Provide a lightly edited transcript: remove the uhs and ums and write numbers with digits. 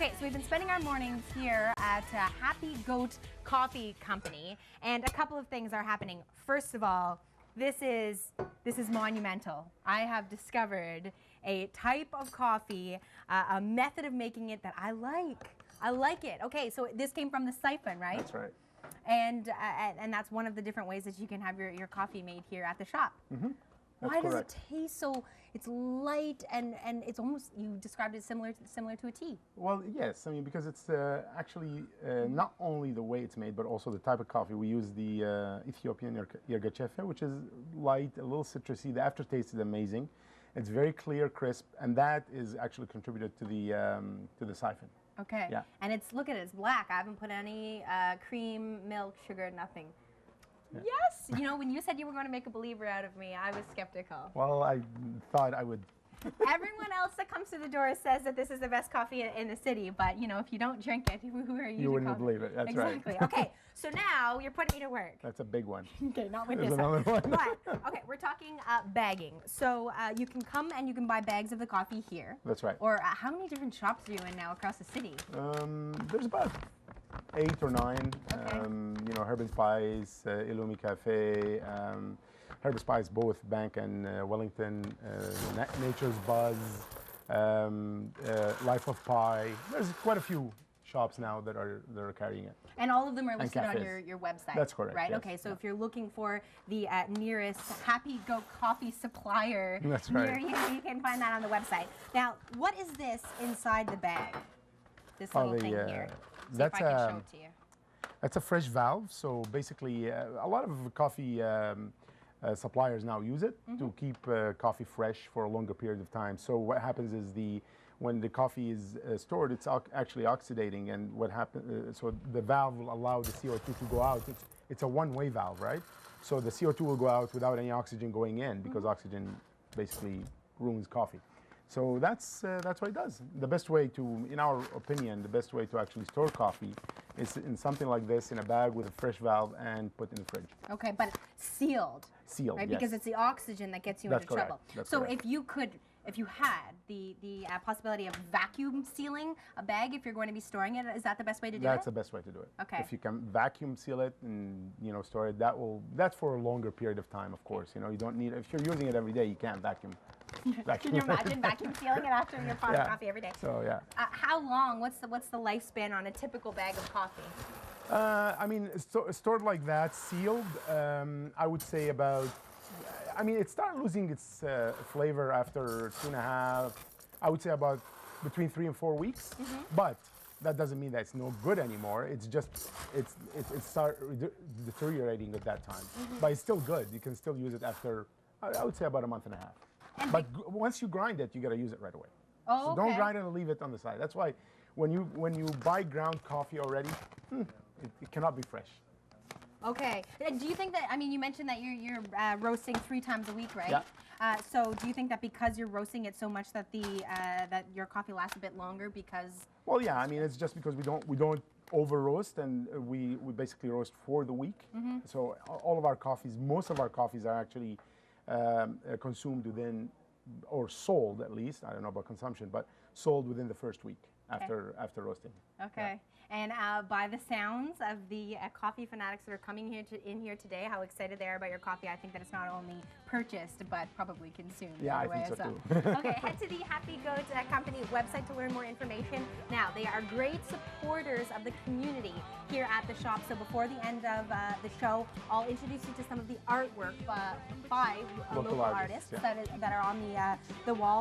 Okay, so we've been spending our mornings here at Happy Goat Coffee Company, and a couple of things are happening. First of all, this is monumental. I have discovered a type of coffee, a method of making it that I like. I like it. Okay, so this came from the siphon, right? That's right. And that's one of the different ways that you can have your coffee made here at the shop. Mm-hmm. Why does it taste so? It's light and it's almost, you described it similar to a tea. Well, yes. I mean, because it's actually not only the way it's made, but also the type of coffee. We use the Ethiopian Yerga Chefe, which is light, a little citrusy. The aftertaste is amazing. It's very clear, crisp, and that is actually contributed to the siphon. Okay. Yeah. And look at it, it's black. I haven't put any cream, milk, sugar, nothing. Yeah. Yes! You know, when you said you were going to make a believer out of me, I was skeptical. Well, I thought I would. Everyone else that comes to the door says that this is the best coffee in the city, but, you know, if you don't drink it, who are you? You wouldn't believe it. That's right. Exactly. Okay, so now you're putting me to work. That's a big one. Okay, not with There's this another one. But, okay, we're talking bagging. So you can come and you can buy bags of the coffee here. That's right. Or how many different shops are you in now across the city? There's about 8 or 9. Okay. You know, Herb and Spice, Illumi Cafe, Herb and Spice, both Bank and Wellington, Nature's Buzz, Life of Pi. There's quite a few shops now that are carrying it. And all of them are listed on your website. That's correct. Right? Yes. Okay, so if you're looking for the nearest Happy Goat coffee supplier That's right. near you can find that on the website. Now, what is this inside the bag? This little thing here. See if I can show it to you. That's a fresh valve. So basically, a lot of coffee suppliers now use it to keep coffee fresh for a longer period of time. So what happens is when the coffee is stored, it's actually oxidating, and what happens? So the valve will allow the CO2 to go out. It's a one-way valve, right? So the CO2 will go out without any oxygen going in, because oxygen basically ruins coffee. So that's what it does. The best way to, in our opinion, the best way to actually store coffee is in something like this, in a bag with a fresh valve, and put in the fridge. Okay, but sealed. Sealed, right? yes. Because it's the oxygen that gets you That's into correct. trouble. That's so correct. if you had the possibility of vacuum sealing a bag, if you're going to be storing it, is that the best way to do it? That's the best way to do it. Okay. If you can vacuum seal it and store it, that's for a longer period of time, of course. You know, you don't need, if you're using it every day, you can't vacuum. Can you imagine vacuum sealing it after your pot of coffee every day? So yeah. How long? What's the lifespan on a typical bag of coffee? I mean, stored like that, sealed, I would say about. I mean, it started losing its flavor after 2.5. I would say about between 3 and 4 weeks. But that doesn't mean that it's no good anymore. It's just it started deteriorating at that time. But it's still good. You can still use it after, I would say, about a month and a half. But once you grind it, you got to use it right away. Oh, so don't grind it and leave it on the side. That's why when you buy ground coffee already, it cannot be fresh. Okay. Do you think that, I mean, you mentioned that you're roasting 3 times a week, right? Yeah. So do you think that because you're roasting it so much that that your coffee lasts a bit longer because? Well, yeah. I mean, it's just because we don't over roast, and we basically roast for the week. So all of our coffees, most of our coffees are actually consumed within, or sold at least, I don't know about consumption, but sold within the first week after roasting. Okay. Yeah. And by the sounds of the coffee fanatics that are coming in here today, how excited they are about your coffee, I think that it's not only purchased, but probably consumed. Yeah, I think so too. Okay, head to the Happy Goat Company website to learn more information. Now, they are great supporters of the community here at the shop. So before the end of the show, I'll introduce you to some of the artwork by local artists that are on the wall.